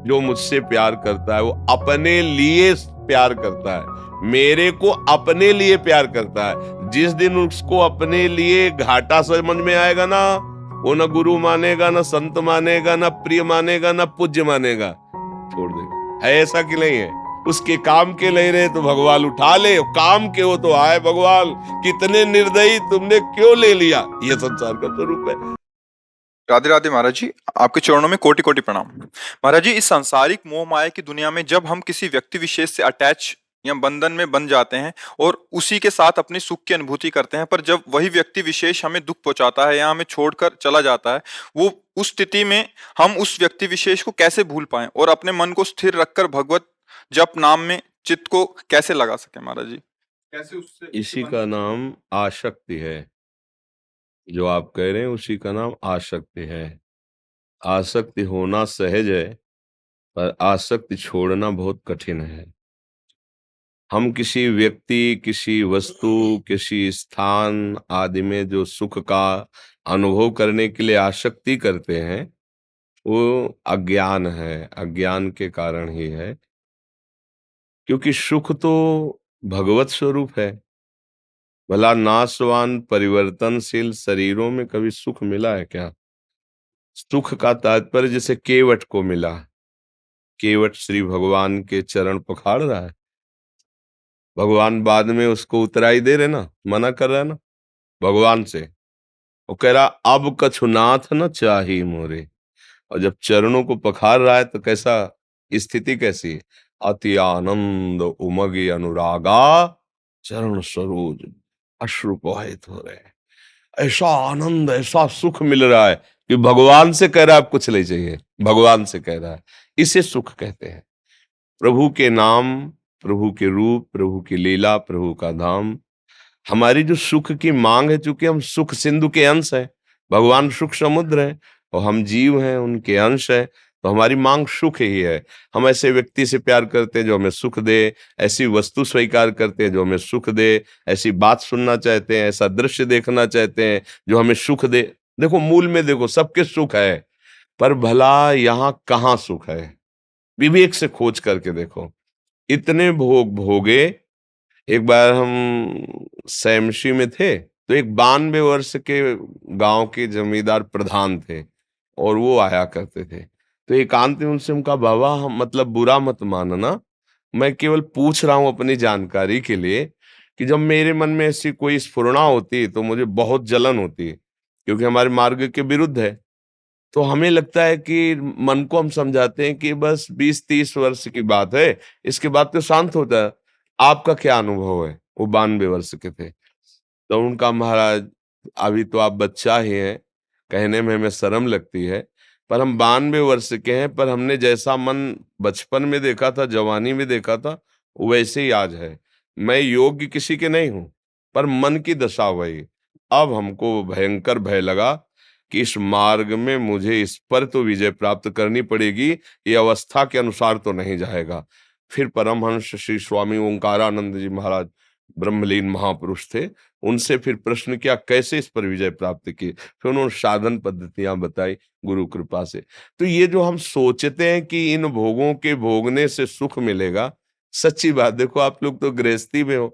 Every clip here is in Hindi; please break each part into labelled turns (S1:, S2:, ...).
S1: जो मुझसे प्यार करता है वो अपने लिए प्यार करता है, मेरे को अपने लिए प्यार करता है। जिस दिन उसको अपने लिए घाटा समझ में आएगा ना, वो ना गुरु मानेगा, ना संत मानेगा, ना प्रिय मानेगा, ना पूज्य मानेगा, छोड़ दे। है ऐसा कि नहीं है? उसके काम के ले रहे तो भगवान उठा ले, काम के हो तो आए भगवान, कितने निर्दयी तुमने क्यों ले लिया। ये संसार का स्वरूप है।
S2: राधे राधे महाराज जी, आपके चरणों में कोटि कोटि प्रणाम। महाराज जी, इस सांसारिक मोह माया की दुनिया में जब हम किसी व्यक्ति विशेष से अटैच या बंधन में बन जाते हैं और उसी के साथ अपनी सुख की अनुभूति करते हैं, पर जब वही व्यक्ति विशेष हमें दुख पहुंचाता है या हमें छोड़कर चला जाता है, वो उस स्थिति में हम उस व्यक्ति विशेष को कैसे भूल पाएं और अपने मन को स्थिर रखकर भगवत जप नाम में चित्त को कैसे लगा सके महाराज जी? कैसे उससे
S1: इसी का नाम आसक्ति है। जो आप कह रहे हैं उसी का नाम आसक्ति है। आसक्ति होना सहज है, पर आसक्ति छोड़ना बहुत कठिन है। हम किसी व्यक्ति, किसी वस्तु, किसी स्थान आदि में जो सुख का अनुभव करने के लिए आसक्ति करते हैं, वो अज्ञान है। अज्ञान के कारण ही है, क्योंकि सुख तो भगवत स्वरूप है। भला नाशवान परिवर्तनशील शरीरों में कभी सुख मिला है क्या? सुख का तात्पर्य जैसे केवट को मिला, केवट श्री भगवान के चरण पखाड़ रहा है, भगवान बाद में उसको उतराई दे रहे ना, मना कर रहा है ना भगवान से। वो कह रहा अब कछु नाथ न चाही मोरे। और जब चरणों को पखार रहा है तो कैसा स्थिति कैसी है? अति आनंद उमगी अनुरागा, चरण सरोज अश्रु प्रवाहित हो रहे हैं। ऐसा आनंद, ऐसा सुख मिल रहा है कि भगवान से कह रहा है अब कुछ नहीं चाहिए, भगवान से कह रहा है। इसे सुख कहते हैं। प्रभु के नाम, प्रभु के रूप, प्रभु की लीला, प्रभु का धाम। हमारी जो सुख की मांग है, चूंकि हम सुख सिंधु के अंश हैं, भगवान सुख समुद्र हैं और हम जीव हैं, उनके अंश हैं, तो हमारी मांग सुख ही है। हम ऐसे व्यक्ति से प्यार करते हैं जो हमें सुख दे, ऐसी वस्तु स्वीकार करते हैं जो हमें सुख दे, ऐसी बात सुनना चाहते हैं, ऐसा दृश्य देखना चाहते हैं जो हमें सुख दे। देखो मूल में देखो, सबके सुख है, पर भला यहाँ कहाँ सुख है? विवेक से खोज करके देखो। इतने भोग भोगे। एक बार हम सैमशी में थे, तो एक 92 वर्ष के गांव के जमींदार प्रधान थे और वो आया करते थे। तो एकांत में उनसे उनका, बाबा हम मतलब बुरा मत मानना, मैं केवल पूछ रहा हूं अपनी जानकारी के लिए, कि जब मेरे मन में ऐसी कोई स्फुरणा होती है तो मुझे बहुत जलन होती है, क्योंकि हमारे मार्ग के विरुद्ध है। तो हमें लगता है कि मन को हम समझाते हैं कि बस 20-30 वर्ष की बात है, इसके बाद तो शांत होता है। आपका क्या अनुभव है? वो 92 वर्ष के थे। तो उनका, महाराज अभी तो आप बच्चा ही हैं, कहने में हमें शर्म लगती है, पर हम 92 वर्ष के हैं, पर हमने जैसा मन बचपन में देखा था, जवानी में देखा था, वैसे ही आज है। मैं योग्य किसी के नहीं हूँ, पर मन की दशा वही। अब हमको भयंकर भय लगा कि इस मार्ग में मुझे इस पर तो विजय प्राप्त करनी पड़ेगी, ये अवस्था के अनुसार तो नहीं जाएगा। फिर परमहंस श्री स्वामी ओंकारानंद जी महाराज, ब्रह्मलीन महापुरुष थे, उनसे फिर प्रश्न किया कैसे इस पर विजय प्राप्त की। फिर उन्होंने साधन पद्धतियां बताई गुरु कृपा से। तो ये जो हम सोचते हैं कि इन भोगों के भोगने से सुख मिलेगा, सच्ची बात देखो, आप लोग तो गृहस्थी में हो,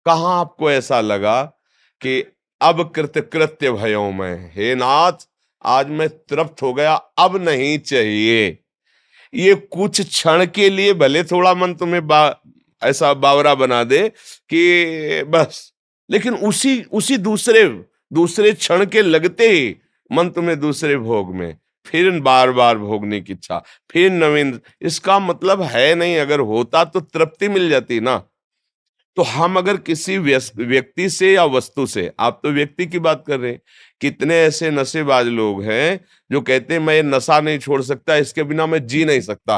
S1: कहाँ आपको ऐसा लगा कि अब कृत्य भयो मैं, हे नाथ आज मैं तृप्त हो गया, अब नहीं चाहिए। ये कुछ क्षण के लिए भले थोड़ा मन तुम्हें ऐसा बावरा बना दे कि बस, लेकिन उसी उसी दूसरे दूसरे क्षण के लगते ही मन तुम्हें दूसरे भोग में, फिर बार बार भोगने की इच्छा, फिर नवीन। इसका मतलब है नहीं, अगर होता तो तृप्ति मिल जाती ना। तो हम अगर किसी व्यक्ति से या वस्तु से, आप तो व्यक्ति की बात कर रहे हैं, कितने ऐसे नशेबाज लोग हैं जो कहते हैं मैं ये नशा नहीं छोड़ सकता, इसके बिना मैं जी नहीं सकता।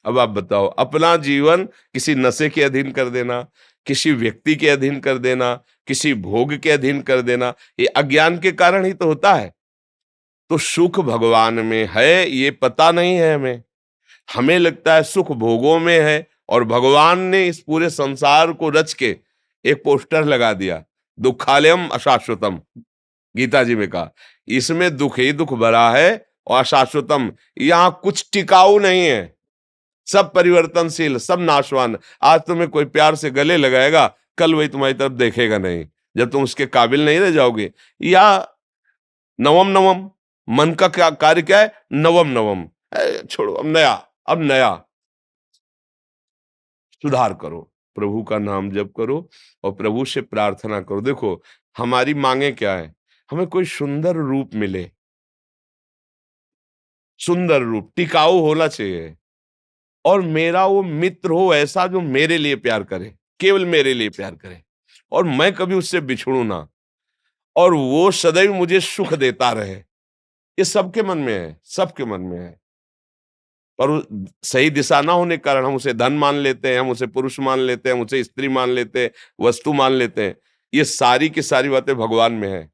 S1: अब आप बताओ, अपना जीवन किसी नशे के अधीन कर देना, किसी व्यक्ति के अधीन कर देना, किसी भोग के अधीन कर देना, ये अज्ञान के कारण ही तो होता है। तो सुख भगवान में है, ये पता नहीं है हमें। हमें लगता है सुख भोगों में है, और भगवान ने इस पूरे संसार को रच के एक पोस्टर लगा दिया, दुखालयम अशाश्वतम। गीता जी में कहा इसमें दुख ही दुख भरा है और अशाश्वतम, यहाँ कुछ टिकाऊ नहीं है। सब परिवर्तनशील, सब नाशवान। आज तुम्हें कोई प्यार से गले लगाएगा, कल वही तुम्हारी तरफ देखेगा नहीं, जब तुम उसके काबिल नहीं रह जाओगे। या नवम नवम, मन का क्या कार्य क्या है? नवम नवम। छोड़ो, अब नया, अब नया सुधार करो, प्रभु का नाम जप करो और प्रभु से प्रार्थना करो। देखो हमारी मांगे क्या है, हमें कोई सुंदर रूप मिले, सुंदर रूप टिकाऊ होना चाहिए, और मेरा वो मित्र हो ऐसा जो मेरे लिए प्यार करे, केवल मेरे लिए प्यार करे, और मैं कभी उससे बिछड़ू ना, और वो सदैव मुझे सुख देता रहे। ये सबके मन में है, सबके मन में है। और सही दिशा ना होने के कारण हम उसे धन मान लेते हैं, हम उसे पुरुष मान लेते हैं, हम उसे स्त्री मान लेते हैं, वस्तु मान लेते हैं। ये सारी की सारी बातें भगवान में है।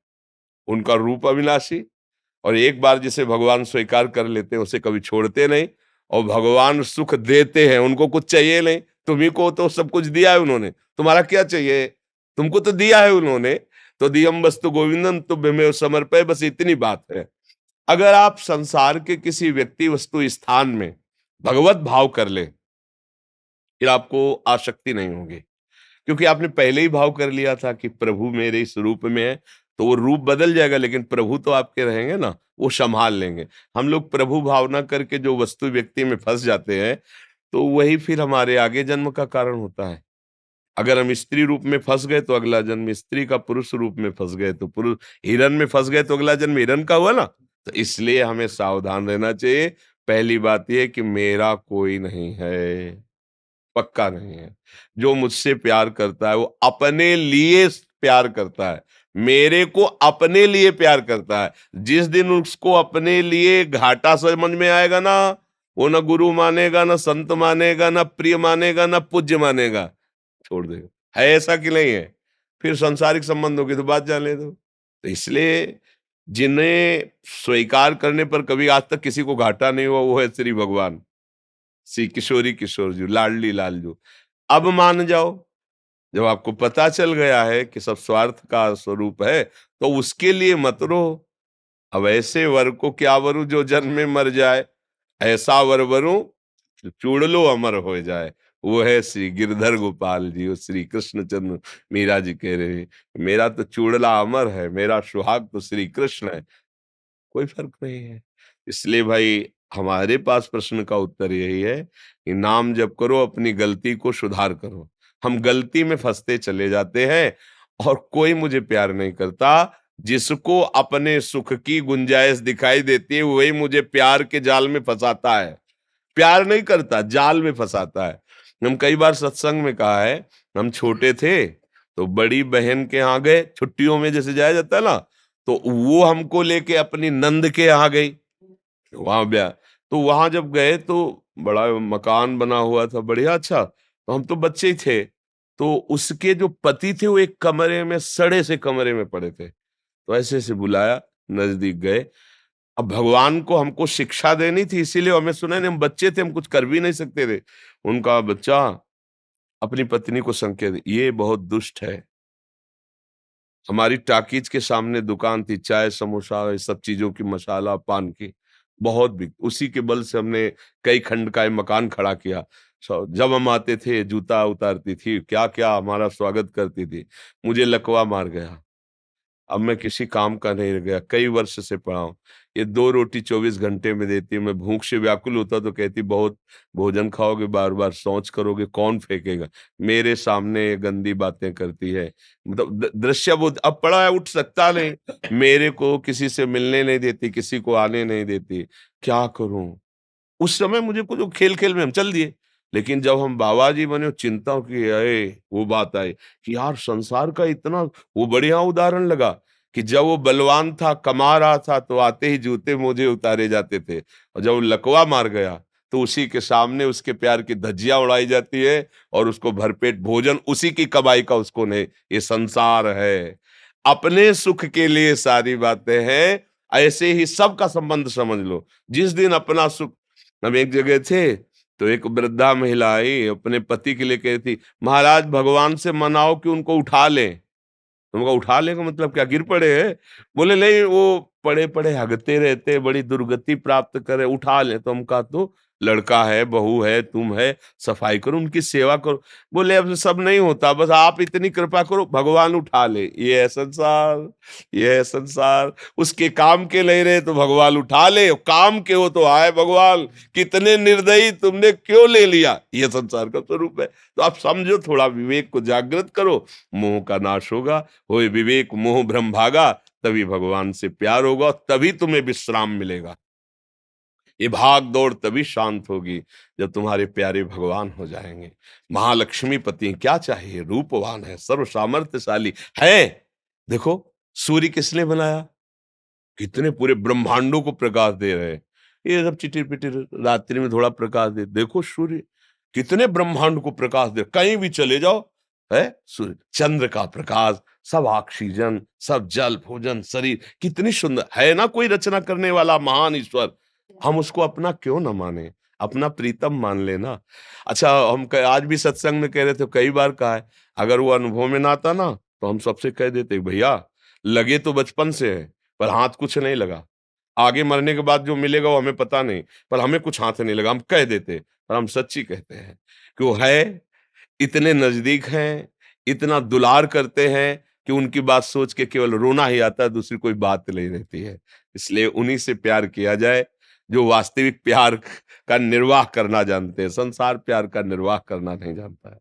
S1: उनका रूप अविनाशी, और एक बार जिसे भगवान स्वीकार कर लेते हैं उसे कभी छोड़ते नहीं। और भगवान सुख देते हैं, उनको कुछ चाहिए नहीं। तुम्ही को तो सब कुछ दिया है उन्होंने, तुम्हारा क्या चाहिए? तुमको तो दिया है उन्होंने। तो दियम वस्तु गोविंदम तुभ्यमेव समर्पय, बस इतनी बात है। अगर आप संसार के किसी व्यक्ति वस्तु स्थान में भगवत भाव कर ले, फिर आपको आसक्ति नहीं होगी, क्योंकि आपने पहले ही भाव कर लिया था कि प्रभु मेरे इस रूप में है। तो वो रूप बदल जाएगा, लेकिन प्रभु तो आपके रहेंगे ना, वो संभाल लेंगे। हम लोग प्रभु भावना करके जो वस्तु व्यक्ति में फंस जाते हैं, तो वही फिर हमारे आगे जन्म का कारण होता है। अगर हम स्त्री रूप में फंस गए तो अगला जन्म स्त्री का, पुरुष रूप में फंस गए तो पुरुष, हिरन में फंस गए तो अगला जन्म हिरन का हुआ ना। तो इसलिए हमें सावधान रहना चाहिए। पहली बात यह कि मेरा कोई नहीं है, पक्का नहीं है। जो मुझसे प्यार करता है वो अपने लिए प्यार करता है, मेरे को अपने लिए प्यार करता है। जिस दिन उसको अपने लिए घाटा समझ में आएगा ना, वो ना गुरु मानेगा, ना संत मानेगा, ना प्रिय मानेगा, ना पूज्य मानेगा, छोड़ देगा। है ऐसा कि नहीं है? फिर सांसारिक संबंधों की तो बात जाने दो। तो इसलिए जिन्हें स्वीकार करने पर कभी आज तक किसी को घाटा नहीं हुआ, वो है श्री भगवान, श्री किशोरी किशोर जी, लाडली लालजू। अब मान जाओ, जब आपको पता चल गया है कि सब स्वार्थ का स्वरूप है, तो उसके लिए मत रो। अब ऐसे वर को क्या वरू जो जन्म में मर जाए, ऐसा वर वरू चूड़ लो अमर हो जाए। वो है श्री गिरधर गोपाल जी, वो श्री कृष्णचंद्र। मीरा जी कह रहे हैं, मेरा तो चूड़ला अमर है, मेरा सुहाग तो श्री कृष्ण है, कोई फर्क नहीं है। इसलिए भाई हमारे पास प्रश्न का उत्तर यही है कि नाम जप करो, अपनी गलती को सुधार करो। हम गलती में फंसते चले जाते हैं, और कोई मुझे प्यार नहीं करता। जिसको अपने सुख की गुंजाइश दिखाई देती है वही मुझे प्यार के जाल में फंसाता है। प्यार नहीं करता, जाल में फंसाता है। हम कई बार सत्संग में कहा है, हम छोटे थे तो बड़ी बहन के यहाँ गए, छुट्टियों में जैसे जाया जाता है ना, तो वो हमको लेके अपनी नंद के यहाँ गई, वहां ब्याह। तो वहां जब गए तो बड़ा मकान बना हुआ था, बढ़िया अच्छा। तो हम तो बच्चे ही थे, तो उसके जो पति थे वो एक कमरे में, सड़े से कमरे में पड़े थे। तो ऐसे से बुलाया, नजदीक गए। अब भगवान को हमको शिक्षा देनी थी, इसीलिए हमें सुना नहीं, हम बच्चे थे, हम कुछ कर भी नहीं सकते थे। उनका बच्चा अपनी पत्नी को संकेत, ये बहुत दुष्ट है। हमारी टाकीज के सामने दुकान थी, चाय समोसा ये सब चीजों की, मसाला पान की बहुत बिक, उसी के बल से हमने कई खंड का ये मकान खड़ा किया। जब हम आते थे जूता उतारती थी, क्या क्या हमारा स्वागत करती थी। मुझे लकवा मार गया, अब मैं किसी काम का नहीं रह गया, कई वर्ष से पड़ा हूँ। ये 2 रोटी 24 घंटे में देती है, मैं भूख से व्याकुल होता तो कहती बहुत भोजन खाओगे, बार-बार शौच करोगे, कौन फेंकेगा? मेरे सामने ये गंदी बातें करती है। मतलब दृश्य बोध, अब पड़ा है, उठ सकता नहीं, मेरे को किसी से मिलने नहीं देती, किसी को आने नहीं देती, क्या करूँ? उस समय मुझे कुछ खेल-खेल में हम चल दिए। लेकिन जब हम बाबा जी बने, चिंता की आए, वो बात आई कि यार संसार का इतना, वो बढ़िया उदाहरण लगा कि जब वो बलवान था, कमा रहा था, तो आते ही जूते-मोजे उतारे जाते थे, और जब वो लकवा मार गया, तो उसी के सामने उसके प्यार की धज्जियाँ उड़ाई जाती है, और उसको भरपेट भोजन उसी की कमाई का उसको नहीं। ये संसार है। अपने सुख के लिए सारी बातें हैं, ऐसे ही सबका संबंध समझ लो। जिस दिन अपना सुख, हम एक जगह थे, तो एक वृद्धा महिला आई, अपने पति के लिए कह रही थी, महाराज भगवान से मनाओ कि उनको उठा लें। तुमको उठा लें का मतलब क्या, गिर पड़े हैं? बोले नहीं, वो पड़े पड़े हगते रहते, बड़ी दुर्गति प्राप्त करे, उठा लें। तो हम कहा तो लड़का है, बहू है, तुम है, सफाई करो, उनकी सेवा करो। बोले अब सब नहीं होता, बस आप इतनी कृपा करो, भगवान उठा ले। ये है संसार, ये है संसार। उसके काम के नहीं रहे तो भगवान उठा ले, काम के हो तो आए भगवान, कितने निर्दयी, तुमने क्यों ले लिया। ये संसार का स्वरूप है। तो आप समझो, थोड़ा विवेक को जागृत करो, मोह का नाश होगा। होए विवेक मोह भ्रम भागा, तभी भगवान से प्यार होगा, तभी तुम्हें विश्राम मिलेगा। ये भाग दौड़ तभी शांत होगी जब तुम्हारे प्यारे भगवान हो जाएंगे। महालक्ष्मी पति हैं, क्या चाहिए, रूपवान है, सर्व सामर्थ्यशाली है। देखो, सूर्य किसने बनाया, कितने पूरे ब्रह्मांडों को प्रकाश दे रहे हैं। ये सब चिटिर पिटिर रात्रि में थोड़ा प्रकाश दे, देखो सूर्य कितने ब्रह्मांड को प्रकाश दे, कहीं भी चले जाओ है सूर्य। चंद्र का प्रकाश, सब ऑक्सीजन, सब जल भोजन शरीर, कितनी सुंदर है ना। कोई रचना करने वाला महान ईश्वर, हम उसको अपना क्यों ना माने, अपना प्रीतम मान लेना। अच्छा, आज भी सत्संग में कह रहे थे, कई बार कहा है, अगर वो अनुभव में ना आता ना तो हम सबसे कह देते भैया लगे तो बचपन से है, पर हाथ कुछ नहीं लगा। आगे मरने के बाद जो मिलेगा वो हमें पता नहीं, पर हमें कुछ हाथ नहीं लगा, हम कह देते, पर हम सच्ची कहते हैं कि वो है, इतने नजदीक हैं, इतना दुलार करते हैं कि उनकी बात सोच के केवल रोना ही आता है, दूसरी कोई बात नहीं रहती है। इसलिए उन्हीं से प्यार किया जाए जो वास्तविक प्यार का निर्वाह करना जानते हैं, संसार प्यार का निर्वाह करना नहीं जानता है।